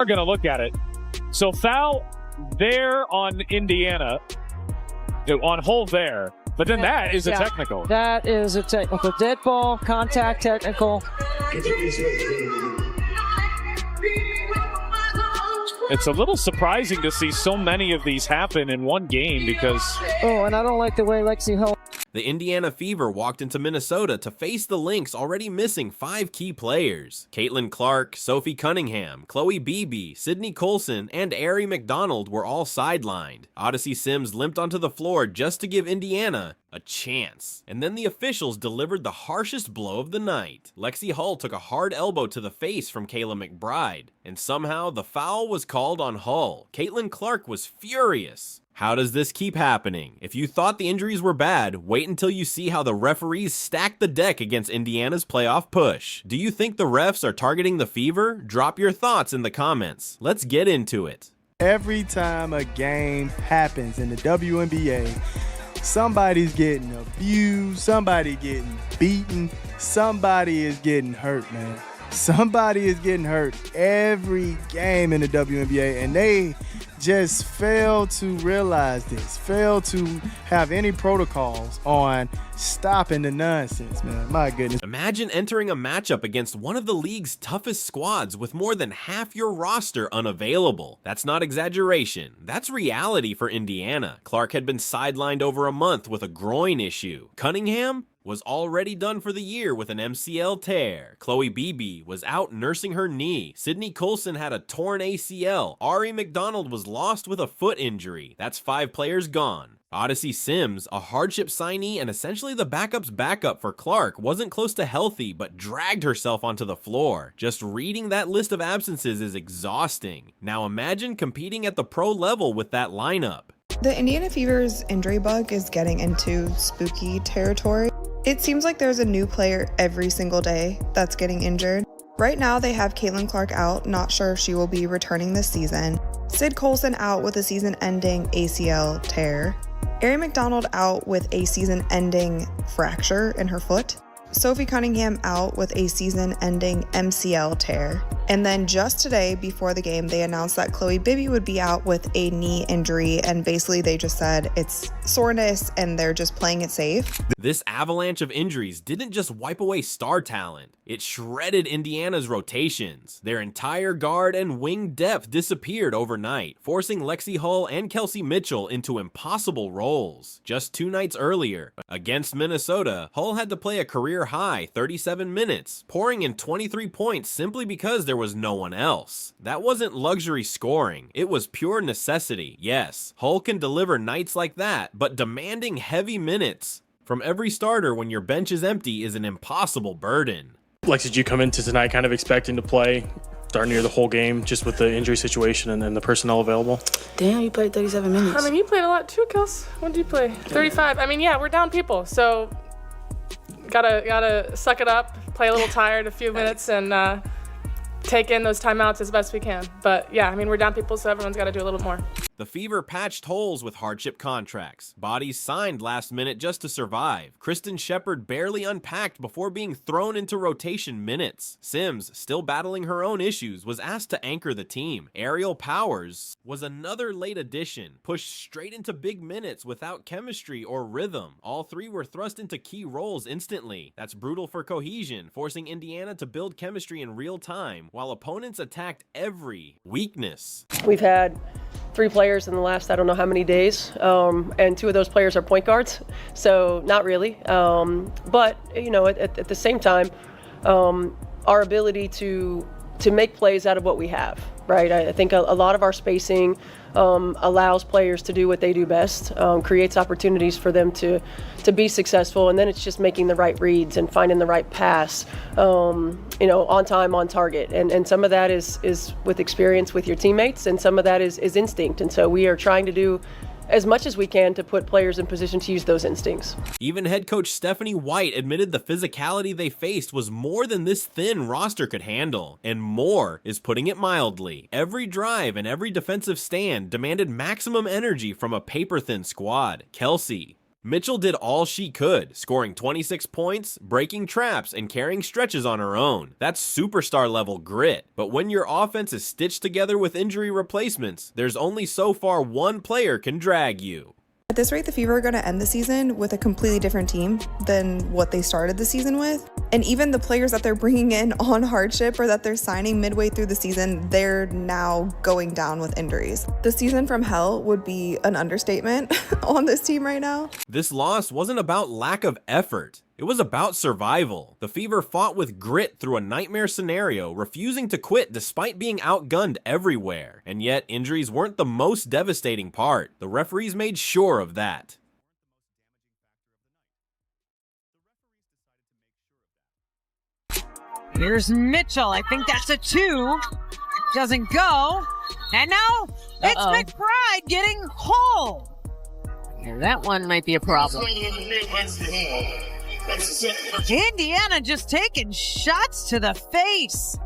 We're going to look at it. So foul there on Indiana, on hole there. But then that is a technical. That is a technical. Dead ball, contact technical. It's a little surprising to see so many of these happen in one game because... Oh, and I don't like the way Lexi Hull... The Indiana Fever walked into Minnesota to face the Lynx, already missing 5 key players. Caitlin Clark, Sophie Cunningham, Chloe Beebe, Sydney Colson, and Aari McDonald were all sidelined. Odyssey Sims limped onto the floor just to give Indiana a chance. And then the officials delivered the harshest blow of the night. Lexi Hull took a hard elbow to the face from Kayla McBride, and somehow the foul was called on Hull. Caitlin Clark was furious. How does this keep happening? If you thought the injuries were bad, wait until you see how the referees stacked the deck against Indiana's playoff push. Do you think the refs are targeting the Fever? Drop your thoughts in the comments. Let's get into it. Every time a game happens in the WNBA, somebody's getting abused, somebody getting beaten, somebody is getting hurt, man. Somebody is getting hurt every game in the WNBA, and they just fail to realize this, fail to have any protocols on stopping the nonsense, man. My goodness. Imagine entering a matchup against one of the league's toughest squads with more than half your roster unavailable. That's not exaggeration. That's reality for Indiana. Clark had been sidelined over a month with a groin issue. Cunningham was already done for the year with an MCL tear. Chloe Beebe was out nursing her knee. Sydney Colson had a torn ACL. Aari McDonald was lost with a foot injury. That's 5 players gone. Odyssey Sims, a hardship signee and essentially the backup's backup for Clark, wasn't close to healthy but dragged herself onto the floor. Just reading that list of absences is exhausting. Now imagine competing at the pro level with that lineup. The Indiana Fever's injury bug is getting into spooky territory. It seems like there's a new player every single day that's getting injured. Right now they have Caitlin Clark out, not sure if she will be returning this season. Sid Colson out with a season-ending ACL tear. Aari McDonald out with a season-ending fracture in her foot. Sophie Cunningham out with a season-ending MCL tear. And then just today, before the game, they announced that Chloe Beebe would be out with a knee injury, and basically they just said it's soreness and they're just playing it safe. This avalanche of injuries didn't just wipe away star talent, it shredded Indiana's rotations. Their entire guard and wing depth disappeared overnight, forcing Lexi Hull and Kelsey Mitchell into impossible roles. Just 2 nights earlier, against Minnesota, Hull had to play a career-high 37 minutes, pouring in 23 points simply because there was no one else. That wasn't luxury scoring, it was pure necessity. Yes, Hull can deliver nights like that, but demanding heavy minutes from every starter when your bench is empty is an impossible burden. Lex, did you come into tonight kind of expecting to play darn near the whole game just with the injury situation and then the personnel available? Damn, you played 37 minutes. I mean, you played a lot too, Kels. What did you play? 35. I mean, yeah, we're down people, so gotta suck it up, play a little tired a few minutes, and take in those timeouts as best we can. But yeah, I mean, we're down people, so everyone's got to do a little more. The Fever patched holes with hardship contracts. Bodies signed last minute just to survive. Kristen Shepard barely unpacked before being thrown into rotation minutes. Sims, still battling her own issues, was asked to anchor the team. Aerial Powers was another late addition, pushed straight into big minutes without chemistry or rhythm. All 3 were thrust into key roles instantly. That's brutal for cohesion, forcing Indiana to build chemistry in real time, while opponents attacked every weakness. We've had 3 players in the last I don't know how many days, and 2 of those players are point guards, so not really. But you know, at the same time, our ability to make plays out of what we have, right? I think a lot of our spacing allows players to do what they do best, creates opportunities for them to be successful, and then it's just making the right reads and finding the right pass, you know, on time, on target. And some of that is with experience with your teammates, and some of that is instinct. And so we are trying to do as much as we can to put players in position to use those instincts. Even head coach Stephanie White admitted the physicality they faced was more than this thin roster could handle, and more is putting it mildly. Every drive and every defensive stand demanded maximum energy from a paper-thin squad. Kelsey, Mitchell did all she could, scoring 26 points, breaking traps, and carrying stretches on her own. That's superstar level grit. But when your offense is stitched together with injury replacements, there's only so far one player can drag you. At this rate, the Fever are going to end the season with a completely different team than what they started the season with. And even the players that they're bringing in on hardship or that they're signing midway through the season, they're now going down with injuries. The season from hell would be an understatement on this team right now. This loss wasn't about lack of effort. It was about survival. The Fever fought with grit through a nightmare scenario, refusing to quit despite being outgunned everywhere. And yet, injuries weren't the most devastating part. The referees made sure of that. Here's Mitchell. I think that's a 2. Doesn't go. And now it's McBride getting Hull. Yeah, that one might be a problem. Indiana just taking shots to the face.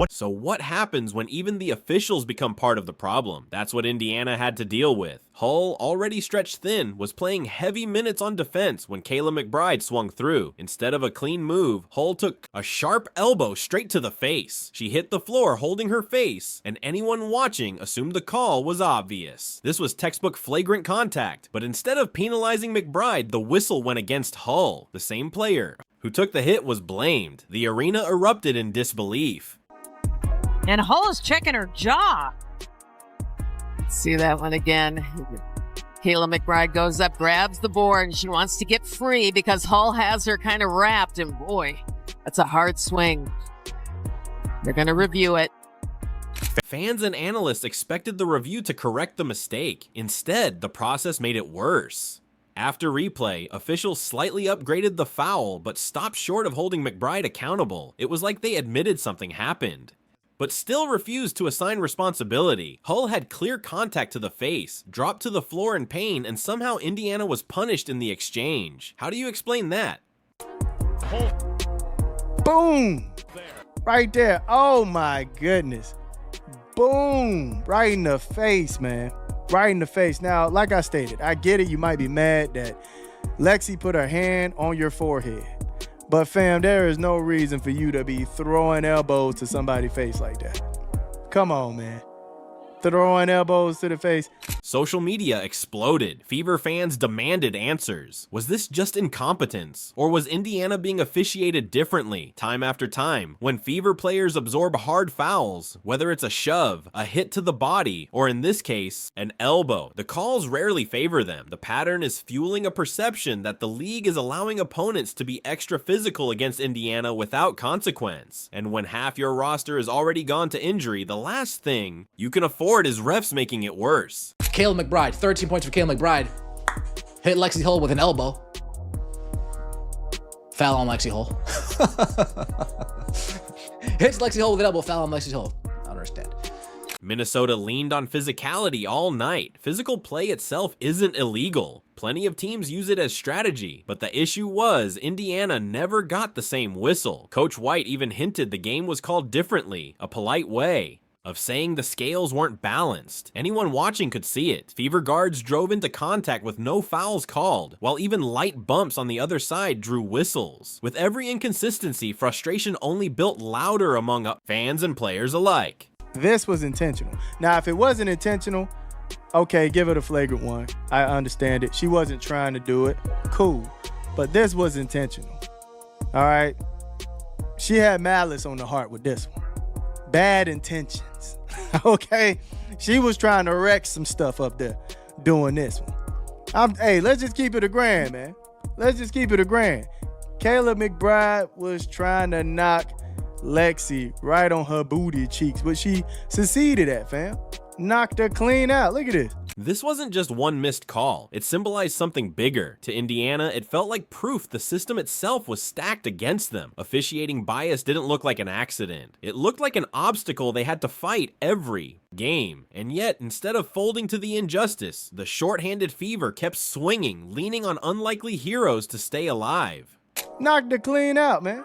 So what happens when even the officials become part of the problem? That's what Indiana had to deal with. Hull, already stretched thin, was playing heavy minutes on defense when Kayla McBride swung through. Instead of a clean move, Hull took a sharp elbow straight to the face. She hit the floor holding her face, and anyone watching assumed the call was obvious. This was textbook flagrant contact, but instead of penalizing McBride, the whistle went against Hull. The same player who took the hit was blamed. The arena erupted in disbelief. And Hull is checking her jaw. See that one again. Kayla McBride goes up, grabs the board, and she wants to get free because Hull has her kind of wrapped, and boy, that's a hard swing. They're going to review it. Fans and analysts expected the review to correct the mistake. Instead, the process made it worse. After replay, officials slightly upgraded the foul, but stopped short of holding McBride accountable. It was like they admitted something happened, but still refused to assign responsibility. Hull had clear contact to the face, dropped to the floor in pain, and somehow Indiana was punished in the exchange. How do you explain that? Boom! Right there. Oh my goodness. Boom! Right in the face, man. Right in the face. Now, like I stated, I get it. You might be mad that Lexi put her hand on your forehead. But fam, there is no reason for you to be throwing elbows to somebody's face like that. Come on, man. Throwing elbows to the face. Social media exploded. Fever fans demanded answers. Was this just incompetence? Or was Indiana being officiated differently time after time? When Fever players absorb hard fouls, whether it's a shove, a hit to the body, or in this case, an elbow, the calls rarely favor them. The pattern is fueling a perception that the league is allowing opponents to be extra physical against Indiana without consequence. And when half your roster is already gone to injury, the last thing you can afford is refs making it worse. Kayla McBride, 13 points for Kayla McBride. Hit Lexi Hull with an elbow. Foul on Lexi Hull. Hits Lexi Hull with an elbow, foul on Lexi Hull. I don't understand. Minnesota leaned on physicality all night. Physical play itself isn't illegal. Plenty of teams use it as strategy, but the issue was Indiana never got the same whistle. Coach White even hinted the game was called differently, a polite way of saying the scales weren't balanced. Anyone watching could see it. Fever guards drove into contact with no fouls called, while even light bumps on the other side drew whistles. With every inconsistency, frustration only built louder among fans and players alike. This was intentional. Now, if it wasn't intentional, okay, give it a flagrant one. I understand it. She wasn't trying to do it. Cool. But this was intentional. All right? She had malice on the heart with this one. Bad intentions. Okay? She was trying to wreck some stuff up there doing this one. Hey, let's just keep it a grand, man. Let's just keep it a grand. Kayla McBride was trying to knock Lexi right on her booty cheeks, but she succeeded at, fam. Knocked her clean out. Look at this. This wasn't just one missed call. It symbolized something bigger. To Indiana, it felt like proof the system itself was stacked against them. Officiating bias didn't look like an accident. It looked like an obstacle they had to fight every game. And yet, instead of folding to the injustice, the short-handed Fever kept swinging, leaning on unlikely heroes to stay alive. Knocked her clean out, man.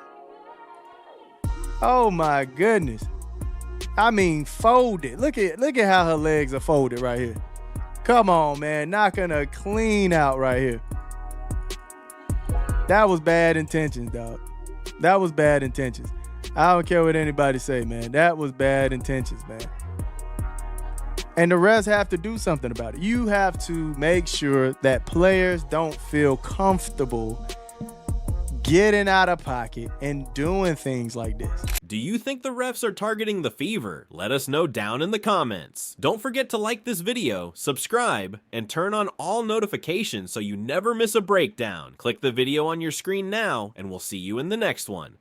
Oh my goodness. I mean, folded. Look at how her legs are folded right here. Come on, man. Knocking her clean out right here. That was bad intentions, dog. That was bad intentions. I don't care what anybody say, man. That was bad intentions, man. And the refs have to do something about it. You have to make sure that players don't feel comfortable getting out of pocket and doing things like this. Do you think the refs are targeting the Fever? Let us know down in the comments. Don't forget to like this video, subscribe, and turn on all notifications so you never miss a breakdown. Click the video on your screen now, and we'll see you in the next one.